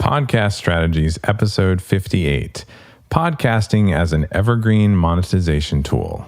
Podcast Strategies, episode 58, Podcasting as an Evergreen Monetization Tool.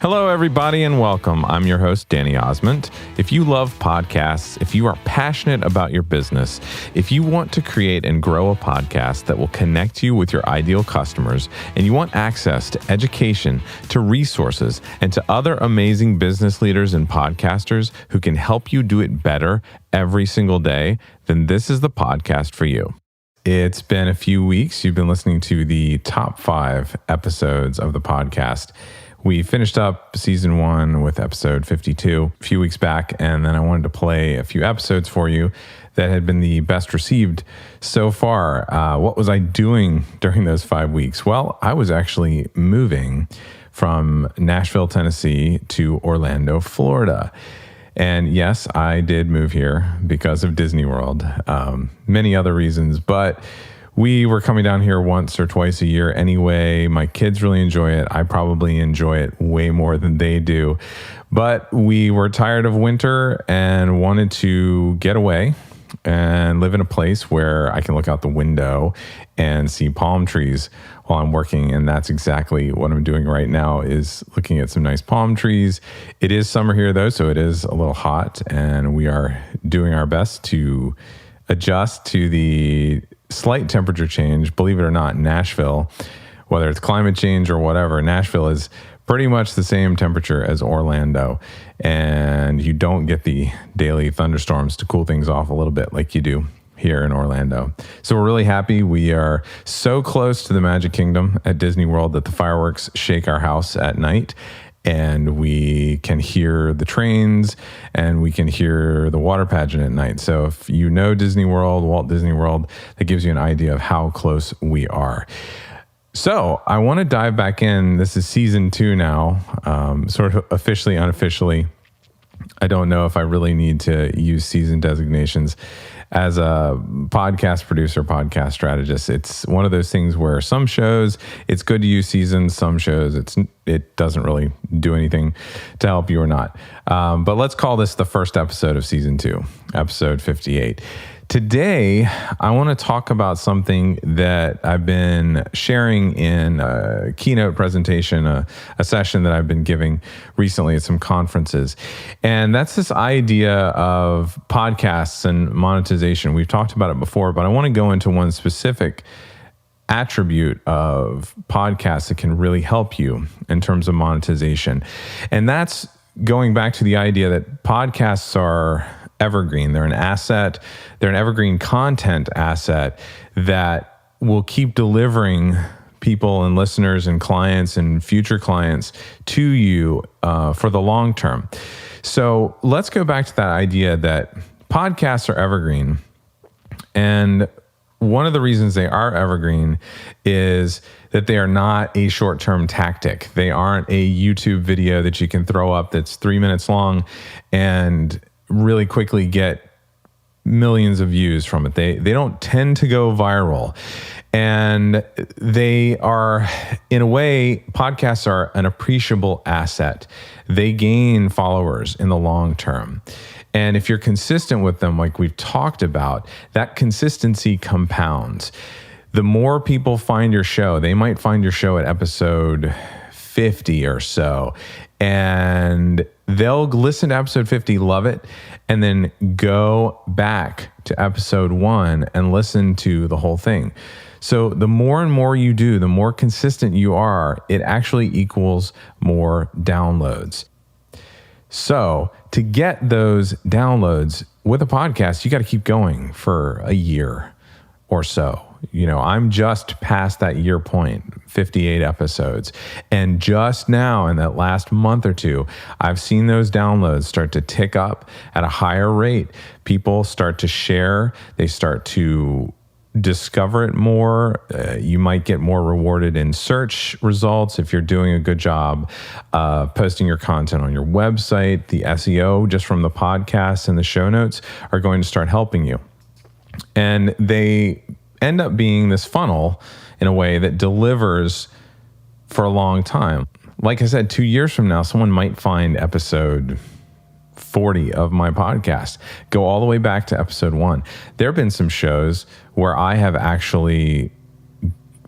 Hello, everybody, and welcome. I'm your host, Danny Osmond. If you love podcasts, if you are passionate about your business, if you want to create and grow a podcast that will connect you with your ideal customers, and you want access to education, to resources, and to other amazing business leaders and podcasters who can help you do it better every single day, then this is the podcast for you. It's been a few weeks. You've been listening to the top 5 episodes of the podcast. We finished up season 1 with episode 52 a few weeks back, and then I wanted to play a few episodes for you that had been the best received so far. What was I doing during those 5 weeks? Well, I was actually moving from Nashville, Tennessee to Orlando, Florida. And yes, I did move here because of Disney World, many other reasons, but we were coming down here once or twice a year anyway. My kids really enjoy it. I probably enjoy it way more than they do. But we were tired of winter and wanted to get away and live in a place where I can look out the window and see palm trees while I'm working. And that's exactly what I'm doing right now, is looking at some nice palm trees. It is summer here, though, so it is a little hot. And we are doing our best to adjust to the slight temperature change. Believe it or not, Nashville, whether it's climate change or whatever, Nashville is pretty much the same temperature as Orlando, and you don't get the daily thunderstorms to cool things off a little bit like you do here in Orlando. So we're really happy. We are so close to the Magic Kingdom at Disney World that the fireworks shake our house at night, and we can hear the trains and we can hear the water pageant at night. So if you know Disney World, Walt Disney World, that gives you an idea of how close we are. So I want to dive back in. This is season 2 now, sort of officially, unofficially. I don't know if I really need to use season designations. As a podcast producer, podcast strategist, it's one of those things where some shows it's good to use seasons, some shows it doesn't really do anything to help you or not. But let's call this the first episode of season 2, episode 58. Today, I want to talk about something that I've been sharing in a keynote presentation, a session that I've been giving recently at some conferences. And that's this idea of podcasts and monetization. We've talked about it before, but I want to go into one specific attribute of podcasts that can really help you in terms of monetization. And that's going back to the idea that podcasts are evergreen. They're an asset. They're an evergreen content asset that will keep delivering people and listeners and clients and future clients to you for the long term. So let's go back to that idea that podcasts are evergreen. And one of the reasons they are evergreen is that they are not a short-term tactic. They aren't a YouTube video that you can throw up that's 3 minutes long and really quickly get millions of views from it. They don't tend to go viral. And they are, in a way, podcasts are an appreciable asset. They gain followers in the long term. And if you're consistent with them, like we've talked about, that consistency compounds. The more people find your show, they might find your show at episode 50 or so, and they'll listen to episode 50, love it, and then go back to episode 1 and listen to the whole thing. So the more and more you do, the more consistent you are, it actually equals more downloads. So to get those downloads with a podcast, you got to keep going for a year or so. You know, I'm just past that year point, 58 episodes. And just now, in that last month or two, I've seen those downloads start to tick up at a higher rate. People start to share. They start to discover it more. You might get more rewarded in search results if you're doing a good job posting your content on your website. The SEO just from the podcast and the show notes are going to start helping you. And they end up being this funnel in a way that delivers for a long time. Like I said, 2 years from now, someone might find episode 40 of my podcast. Go all the way back to episode 1. There have been some shows where I have actually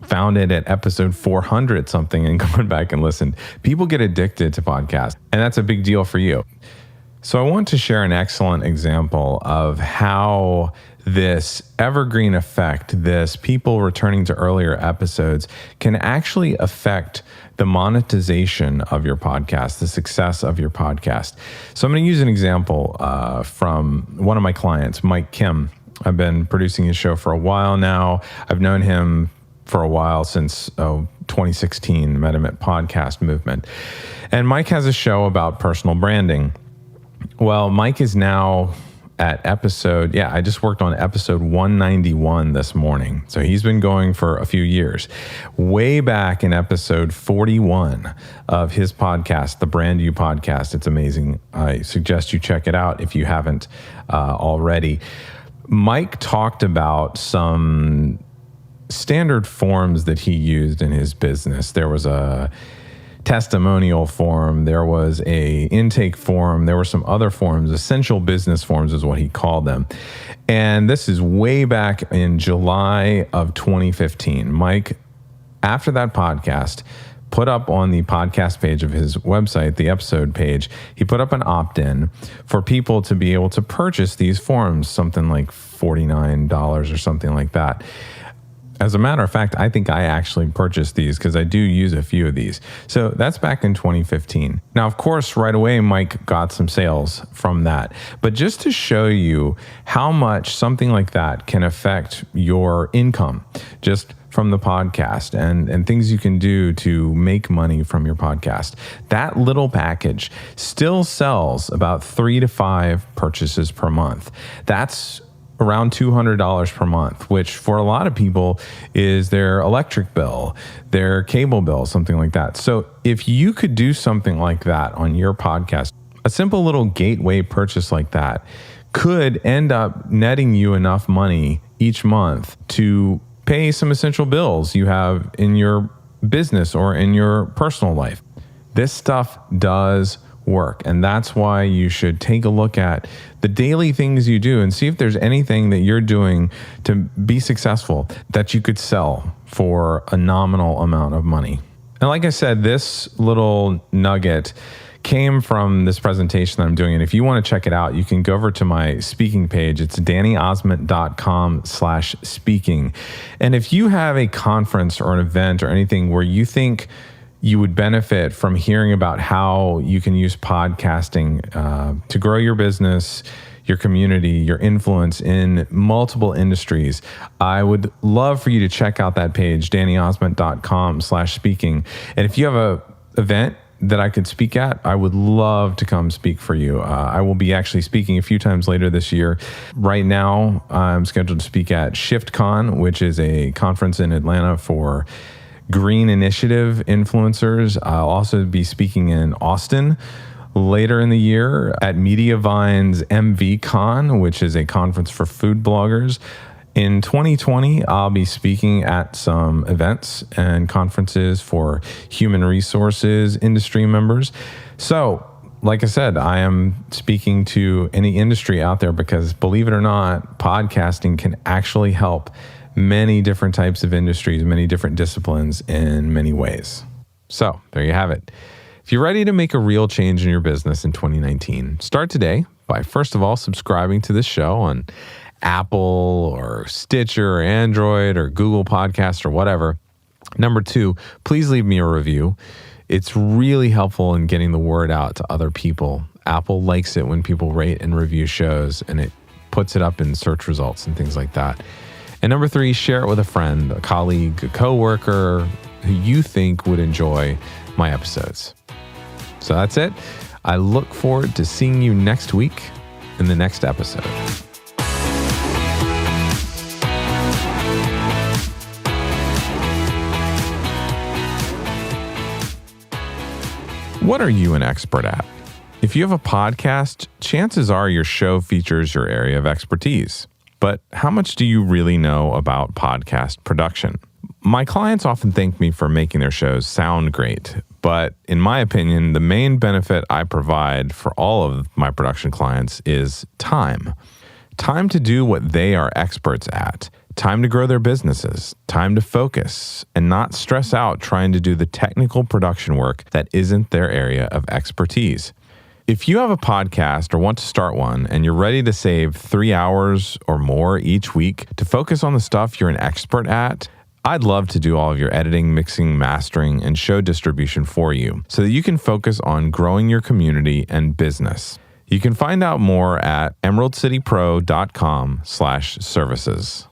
found it at episode 400 something and gone back and listened. People get addicted to podcasts, and that's a big deal for you. So I want to share an excellent example of how this evergreen effect, this people returning to earlier episodes, can actually affect the monetization of your podcast, the success of your podcast. So I'm going to use an example from one of my clients, Mike Kim. I've been producing his show for a while now. I've known him for a while, since 2016, met him at Podcast Movement. And Mike has a show about personal branding. Well, Mike is now at I just worked on episode 191 this morning. So he's been going for a few years. Way back in episode 41 of his podcast, the Brand You Podcast. It's amazing. I suggest you check it out if you haven't already. Mike talked about some standard forms that he used in his business. There was a testimonial form, there was a intake form, there were some other forms. Essential business forms is what he called them. And this is way back in July of 2015. Mike, after that podcast, put up on the podcast page of his website, the episode page, he put up an opt-in for people to be able to purchase these forms, something like $49 or something like that. As a matter of fact, I think I actually purchased these because I do use a few of these. So that's back in 2015. Now, of course, right away, Mike got some sales from that. But just to show you how much something like that can affect your income just from the podcast and things you can do to make money from your podcast, that little package still sells about 3 to 5 purchases per month. That's around $200 per month, which for a lot of people is their electric bill, their cable bill, something like that. So if you could do something like that on your podcast, a simple little gateway purchase like that could end up netting you enough money each month to pay some essential bills you have in your business or in your personal life. This stuff does work. And that's why you should take a look at the daily things you do and see if there's anything that you're doing to be successful that you could sell for a nominal amount of money. And like I said, this little nugget came from this presentation that I'm doing. And if you want to check it out, you can go over to my speaking page. It's dannyosment.com/speaking. And if you have a conference or an event or anything where you think you would benefit from hearing about how you can use podcasting to grow your business, your community, your influence in multiple industries, I would love for you to check out that page, dannyosment.com/speaking. And if you have an event that I could speak at, I would love to come speak for you. I will be actually speaking a few times later this year. Right now, I'm scheduled to speak at ShiftCon, which is a conference in Atlanta for green initiative influencers. I'll also be speaking in Austin later in the year at MediaVine's MVCon, which is a conference for food bloggers. In 2020, I'll be speaking at some events and conferences for human resources industry members. So, like I said, I am speaking to any industry out there because, believe it or not, podcasting can actually help many different types of industries, many different disciplines in many ways. So there you have it. If you're ready to make a real change in your business in 2019, start today by, first of all, subscribing to this show on Apple or Stitcher or Android or Google Podcasts or whatever. Number 2, please leave me a review. It's really helpful in getting the word out to other people. Apple likes it when people rate and review shows, and it puts it up in search results and things like that. And number 3, share it with a friend, a colleague, a coworker who you think would enjoy my episodes. So that's it. I look forward to seeing you next week in the next episode. What are you an expert at? If you have a podcast, chances are your show features your area of expertise. But how much do you really know about podcast production? My clients often thank me for making their shows sound great, but in my opinion, the main benefit I provide for all of my production clients is time. Time to do what they are experts at. Time to grow their businesses, time to focus, and not stress out trying to do the technical production work that isn't their area of expertise. If you have a podcast or want to start one and you're ready to save 3 hours or more each week to focus on the stuff you're an expert at, I'd love to do all of your editing, mixing, mastering, and show distribution for you so that you can focus on growing your community and business. You can find out more at emeraldcitypro.com/services.